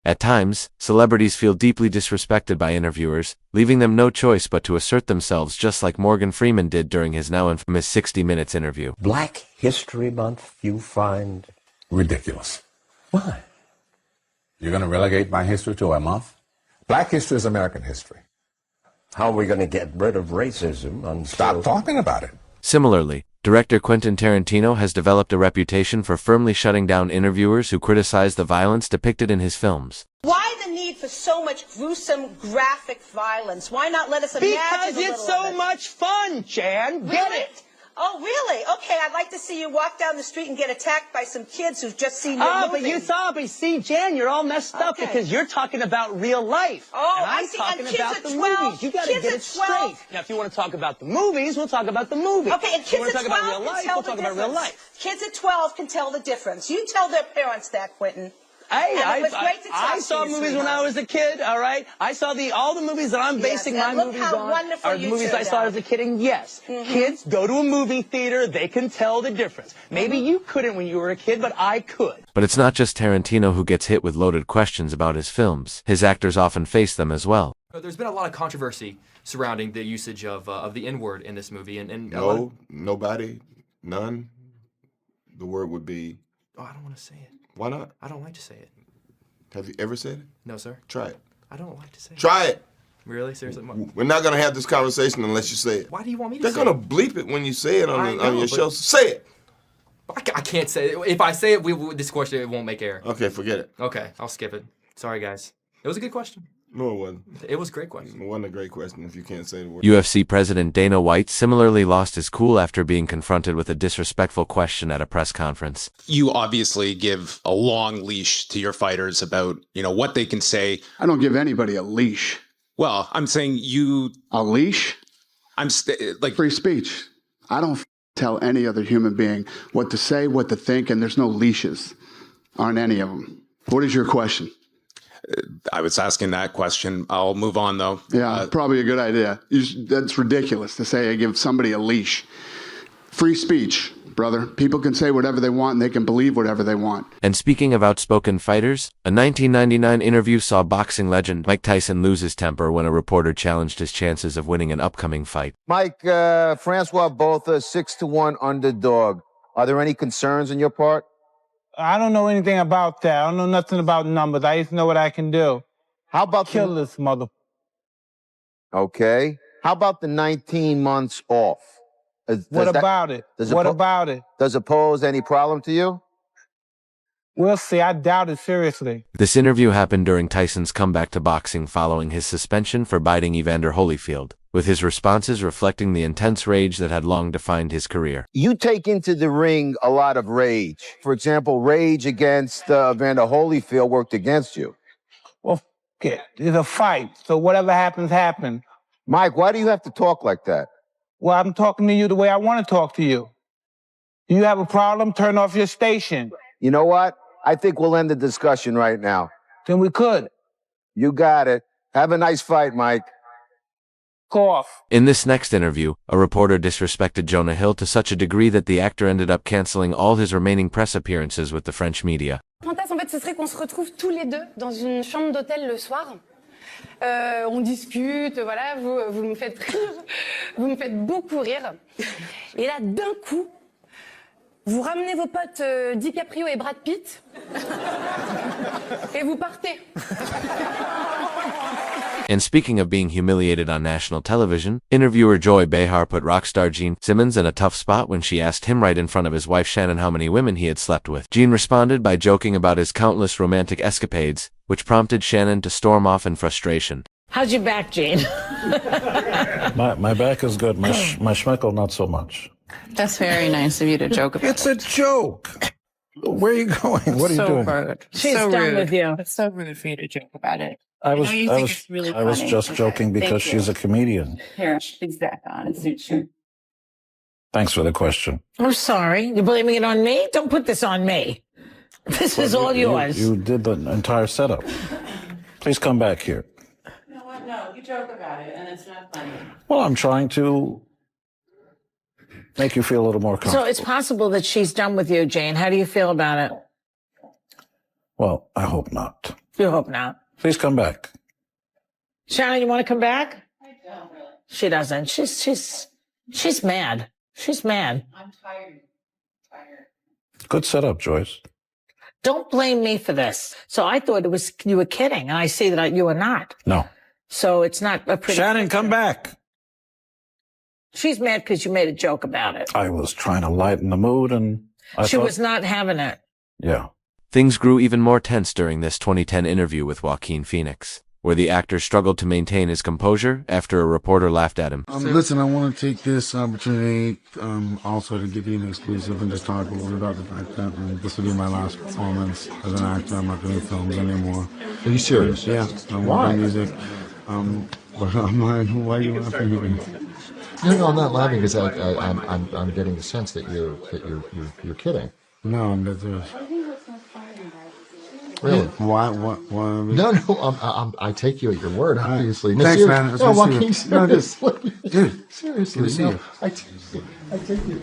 At times, celebrities feel deeply disrespected by interviewers, leaving them no choice but to assert themselves, just like Morgan Freeman did during his now infamous 60 Minutes interview. Black History Month you find ridiculous. Why? You're going to relegate my history to a month? Black history is American history. How are we going to get rid of racism until... Stop talking about it. Similarly, director Quentin Tarantino has developed a reputation for firmly shutting down interviewers who criticize the violence depicted in his films. Why the need for so much gruesome, graphic violence? Why not let us imagine Because it's so much fun, Jan. Get it? Oh, really? Okay, I'd like to see you walk down the street and get attacked by some kids who've just seen your movie. But you saw me. See, Jan, you're all messed up because you're talking about real life. Oh, and I'm I see. talking And kids about the 12, movies. You got to get it straight. Now, if you want to talk about the movies, we'll talk about the movies. Okay, and kids if you want to at 12 talk about real life, can tell we'll the talk difference. about real life. Kids at 12 can tell the difference. You tell their parents that, Quentin. Hey, I saw movies when I was a kid, all right? I saw all the movies that I'm basing my movies on are the movies I saw as a kid. And yes, kids go to a movie theater, they can tell the difference. Maybe you couldn't when you were a kid, but I could. But it's not just Tarantino who gets hit with loaded questions about his films. His actors often face them as well. There's been a lot of controversy surrounding the usage of the N-word in this movie. And no, nobody, none. The word would be... Oh, I don't want to say it. Why not? I don't like to say it. Have you ever said it? No, sir. Try it. I don't like to say it. Try it. Really? Seriously? We're not going to have this conversation unless you say it. Why do you want me to say it? They're going to bleep it when you say it on your show. Say it. I can't say it. If I say it, this question, it won't make air. Okay, forget it. Okay, I'll skip it. Sorry, guys. It was a good question. No, it wasn't. It was a great question. It wasn't a great question if you can't say the word. UFC President Dana White similarly lost his cool after being confronted with a disrespectful question at a press conference. You obviously give a long leash to your fighters about, what they can say. I don't give anybody a leash. Well, I'm saying you... A leash? I'm like... Free speech. I don't tell any other human being what to say, what to think, and there's no leashes on any of them. What is your question? I was asking that question. I'll move on, though. Yeah, probably a good idea. That's ridiculous to say I give somebody a leash. Free speech, brother. People can say whatever they want and they can believe whatever they want. And speaking of outspoken fighters, a 1999 interview saw boxing legend Mike Tyson lose his temper when a reporter challenged his chances of winning an upcoming fight. Mike, Francois Botha, 6-1 underdog. Are there any concerns on your part? I don't know anything about that. I don't know nothing about numbers. I just know what I can do. How about kill this mother? Okay. How about the 19 months off? What about it? What about it? Does it pose any problem to you? We'll see. I doubt it seriously. This interview happened during Tyson's comeback to boxing following his suspension for biting Evander Holyfield, with his responses reflecting the intense rage that had long defined his career. You take into the ring a lot of rage. For example, rage against Evander Holyfield worked against you. Well, f*** it. It's a fight, so whatever happens, happens. Mike, why do you have to talk like that? Well, I'm talking to you the way I want to talk to you. Do you have a problem? Turn off your station. You know what? I think we'll end the discussion right now. Then we could. You got it. Have a nice fight, Mike. Off. In this next interview, a reporter disrespected Jonah Hill to such a degree that the actor ended up canceling all his remaining press appearances with the French media. Fantasme, en fait, ce serait qu'on se retrouve tous les deux dans une chambre d'hôtel le soir. On discute, voilà, vous me faites rire, vous me faites beaucoup rire. Et là, d'un coup, vous ramenez vos potes DiCaprio et Brad Pitt et vous partez. And speaking of being humiliated on national television, interviewer Joy Behar put rock star Gene Simmons in a tough spot when she asked him right in front of his wife Shannon how many women he had slept with. Gene responded by joking about his countless romantic escapades, which prompted Shannon to storm off in frustration. How's your back, Gene? my back is good. My schmeckle, not so much. That's very nice of you to joke about. It's a joke. Where are you going? What are you doing? Rude. She's so done rude. with you. It's so rude for you to joke about it. I was Really just joking because she's a comedian. Here, please back on. It suits you. Thanks for the question. I'm sorry. You're blaming it on me? Don't put this on me. This is all yours. You did the entire setup. Please come back here. No, what? No, you joke about it, and it's not funny. Well, I'm trying to make you feel a little more comfortable. So it's possible that she's done with you, Jane. How do you feel about it? Well, I hope not. You hope not. Please come back. Shannon, you want to come back? I don't really. She doesn't. She's mad. She's mad. I'm tired. Good setup, Joyce. Don't blame me for this. So I thought it was you were kidding, and I see that you were not. No. So it's not a pretty. Shannon, come back. She's mad because you made a joke about it. I was trying to lighten the mood, and She was not having it. Yeah. Things grew even more tense during this 2010 interview with Joaquin Phoenix, where the actor struggled to maintain his composure after a reporter laughed at him. Listen, I want to take this opportunity also to give you an exclusive and just talk a little bit about the fact that this will be my last performance as an actor. I'm not doing films anymore. Are you serious? Yeah. I'm Why? doing music. But I'm like, why are you laughing at me? No, I'm not laughing because I'm getting the sense that you're kidding. No, I'm not serious. Really? Why? No, I take you at your word, obviously. No, Thanks, man. No, Joaquin, Seriously. Dude, seriously. good to see you. I take you.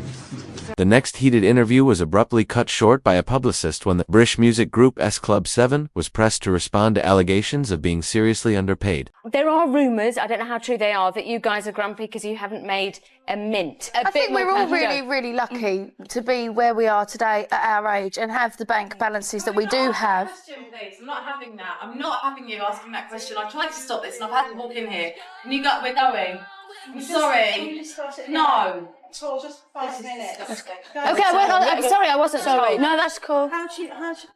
The next heated interview was abruptly cut short by a publicist when the British music group S Club 7 was pressed to respond to allegations of being seriously underpaid. There are rumours, I don't know how true they are, that you guys are grumpy because you haven't made a mint. I think we're all really lucky to be where we are today at our age and have the bank balances that we do have. Please, I'm not having that. I'm not having you asking that question. I tried to stop this and I've had to walk in here. Can you go? We're going. I'm sorry. No. For just 5 minutes. Okay, I'm sorry, I wasn't sorry. No, that's cool.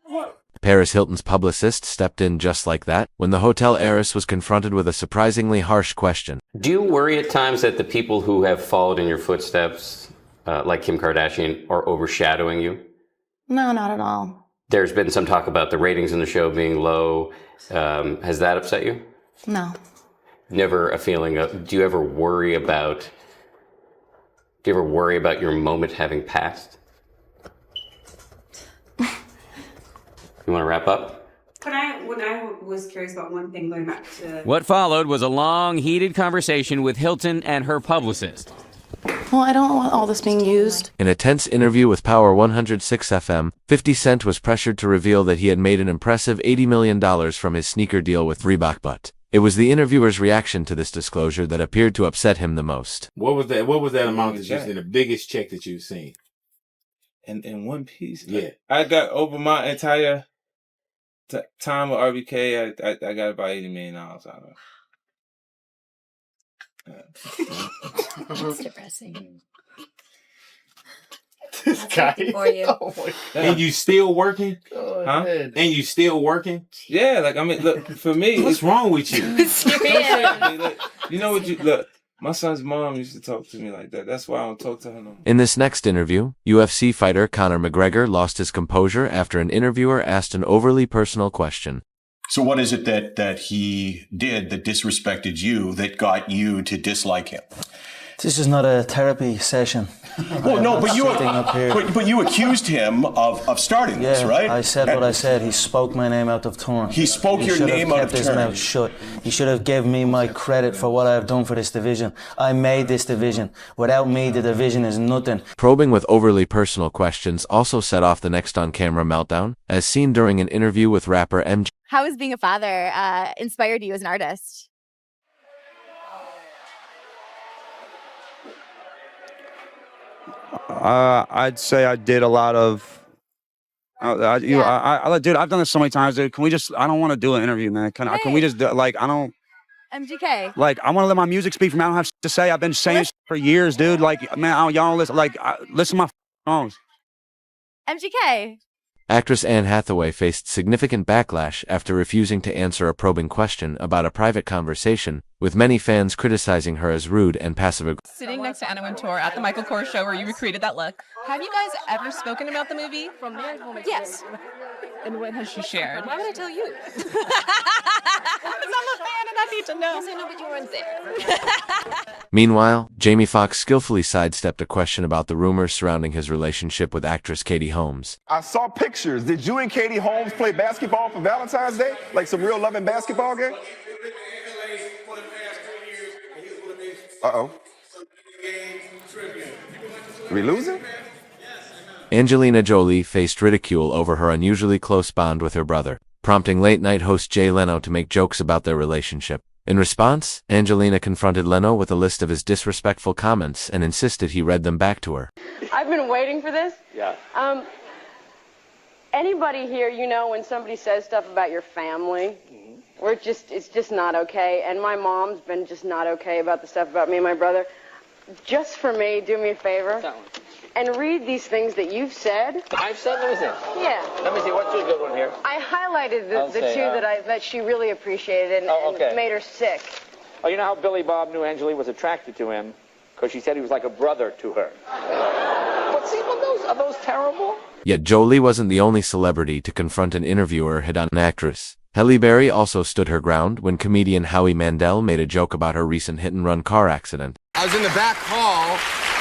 What? Paris Hilton's publicist stepped in just like that when the hotel heiress was confronted with a surprisingly harsh question. Do you worry at times that the people who have followed in your footsteps, like Kim Kardashian, are overshadowing you? No, not at all. There's been some talk about the ratings in the show being low. Has that upset you? No. Never a feeling of, do you ever worry about your moment having passed? You want to wrap up? When I was curious about one thing going back to... What followed was a long, heated conversation with Hilton and her publicist. Well, I don't want all this being used. In a tense interview with Power 106 FM, 50 Cent was pressured to reveal that he had made an impressive $80 million from his sneaker deal with Reebok, but it was the interviewer's reaction to this disclosure that appeared to upset him the most. What was that amount that you seen, the biggest check that you've seen? In one piece? Yeah. I got over my entire time with RBK, I got about $80 million out of it. That's depressing. This guy. For you. And you still working? Huh? Man. And you still working? Yeah, like, I mean, look, for me... What's wrong with you? You know what look, my son's mom used to talk to me like that. That's why I don't talk to her no more. In this next interview, UFC fighter Conor McGregor lost his composure after an interviewer asked an overly personal question. So what is it that he did that disrespected you that got you to dislike him? This is not a therapy session. Well, no, but you accused him of starting this, right? I said what I said. He spoke my name out of turn. He spoke your name out of turn. He should have kept his mouth shut. He should have given me my credit for what I have done for this division. I made this division. Without me, the division is nothing. Probing with overly personal questions also set off the next on-camera meltdown, as seen during an interview with rapper MJ. How has being a father inspired you as an artist? I'd say I did a lot of. Dude, I've done this so many times. Dude, can we just? I don't want to do an interview, man. Can we just like? I don't. MGK. Like, I want to let my music speak for me. I don't have to say. I've been saying for years, dude. Like, man, y'all don't listen. Like, listen to my songs. MGK. Actress Anne Hathaway faced significant backlash after refusing to answer a probing question about a private conversation, with many fans criticizing her as rude and passive-aggressive. Sitting next to Anna Wintour at the Michael Kors show where you recreated that look. Have you guys ever spoken about the movie? From there home. Yes. And what has she shared? Why would I tell you? Because I'm a fan and I need to know. Yes, I know, but you weren't there. Meanwhile, Jamie Foxx skillfully sidestepped a question about the rumors surrounding his relationship with actress Katie Holmes. I saw pictures. Did you and Katie Holmes play basketball for Valentine's Day? Like some real loving basketball game? Uh-oh. Are we losing? Angelina Jolie faced ridicule over her unusually close bond with her brother. prompting late-night host Jay Leno to make jokes about their relationship. In response, Angelina confronted Leno with a list of his disrespectful comments and insisted he read them back to her. I've been waiting for this. Yeah. Anybody here, you know, when somebody says stuff about your family, where it's just not okay, and my mom's been just not okay about the stuff about me and my brother, just for me, do me a favor, and read these things that you've said. I've said, let me see. Yeah. Let me see, what's a good one here? I highlighted the two that she really appreciated and made her sick. Oh, you know how Billy Bob knew Angelina was attracted to him? Because she said he was like a brother to her. But see, are those terrible? Yet Jolie wasn't the only celebrity to confront an interviewer hit on an actress. Halle Berry also stood her ground when comedian Howie Mandel made a joke about her recent hit-and-run car accident. I was in the back hall,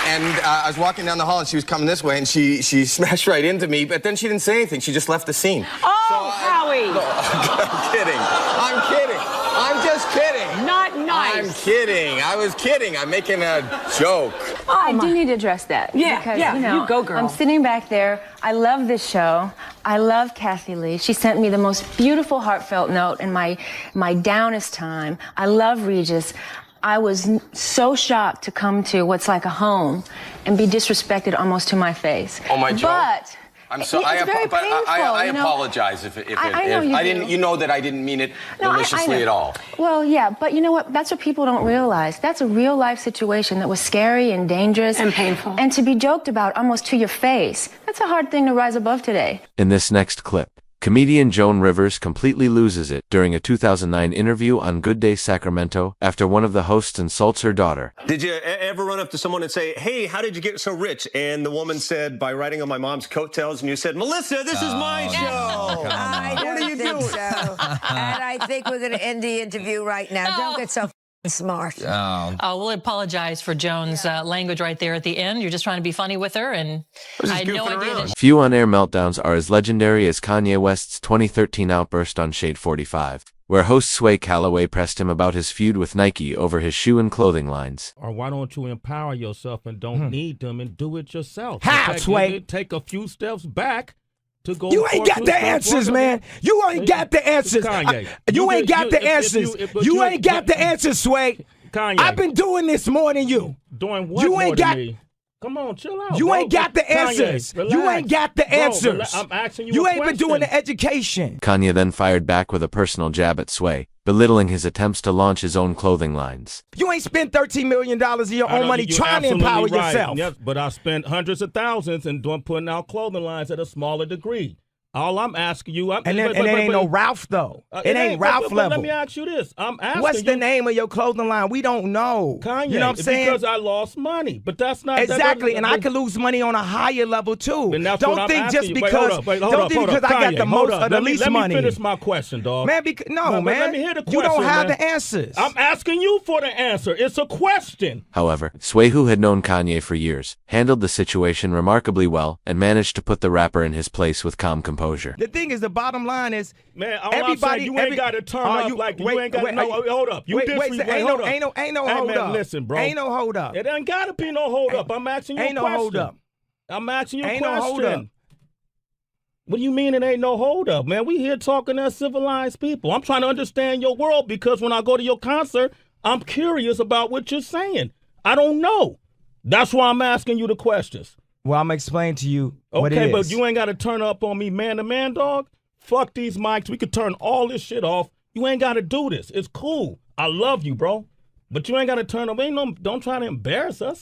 and I was walking down the hall, and she was coming this way, and she smashed right into me, but then she didn't say anything. She just left the scene. Oh, Howie! No, I'm kidding. I'm kidding. I'm just kidding. Not nice. I'm kidding. I was kidding. I'm making a joke. I do need to address that. Yeah, because, yeah, you know, you go, girl. I'm sitting back there. I love this show. I love Kathy Lee. She sent me the most beautiful, heartfelt note in my downest time. I love Regis. I was so shocked to come to what's like a home and be disrespected almost to my face. Oh, my joke? But I'm sorry. it's very painful, I you know? apologize if I know you I do. didn't. You know that I didn't mean it No, maliciously I know. at all. Well, yeah, but you know what? That's what people don't realize. That's a real life situation that was scary and dangerous. And painful. And to be joked about almost to your face, that's a hard thing to rise above today. In this next clip, comedian Joan Rivers completely loses it during a 2009 interview on Good Day Sacramento after one of the hosts insults her daughter. Did you ever run up to someone and say, hey, how did you get so rich? And the woman said, by riding on my mom's coattails, and you said, Melissa, this is my show. I don't think so. And I think we're going to end the interview right now. Don't get so smart. We'll apologize for Joan's language right there at the end. You're just trying to be funny with her, and I had no idea that Few on-air meltdowns are as legendary as Kanye West's 2013 outburst on Shade 45, where host Sway Calloway pressed him about his feud with Nike over his shoe and clothing lines. Or why don't you empower yourself and don't need them and do it yourself? How, Sway? Take a few steps back to go. You ain't got the answers, man. You ain't got the answers. Kanye. You ain't got the answers. You ain't got the answers, Sway. Kanye. I've been doing this more than you. Doing what You more ain't than got. me? Come on, chill out. You bro. ain't got the Kanye, answers. relax. You ain't got the Bro, answers. I'm asking you You a ain't been doing question. the education. Kanye then fired back with a personal jab at Sway, belittling his attempts to launch his own clothing lines. You ain't spent $13 million of your I own know money you're trying to empower absolutely right. yourself. Yes, but I spent hundreds of thousands and putting out clothing lines at a smaller degree. All I'm asking you, And it ain't no Ralph though. It ain't Ralph but level. Let me ask you this: I'm asking What's the you, name of your clothing line? We don't know. Kanye, You know what I'm saying? Because I lost money, but that's not Exactly, and I could lose money on a higher level too. And that's Don't what I'm think asking just you. because Wait, hold don't up, think hold up. because I got Kanye, the hold most up. or the least money. Let me finish my question, dog. Man, no, man. Let me hear the question. You don't have man. the answers. I'm asking you for the answer. It's a question. However, Sway, who had known Kanye for years, handled the situation remarkably well and managed to put the rapper in his place with calm composure. The thing is, the bottom line is, Man, all everybody, I'm saying, you ain't got to turn up you ain't got to. Hold up. You disrespect. ain't Hold no, up. ain't no Hey, hold man, up. listen, bro. Ain't no hold up. It ain't got to be no hold up. I'm asking you a Ain't no question. hold up. I'm asking you a Ain't question. no hold up. What do you mean it ain't no hold up, man? We here talking as civilized people. I'm trying to understand your world because when I go to your concert, I'm curious about what you're saying. I don't know. That's why I'm asking you the questions. Well, I'm gonna explain to you what it Okay, is. but you ain't got to turn up on me man to man, dog. Fuck these mics. We could turn all this shit off. You ain't got to do this. It's cool. I love you, bro. But you ain't got to turn up. Don't try to embarrass us.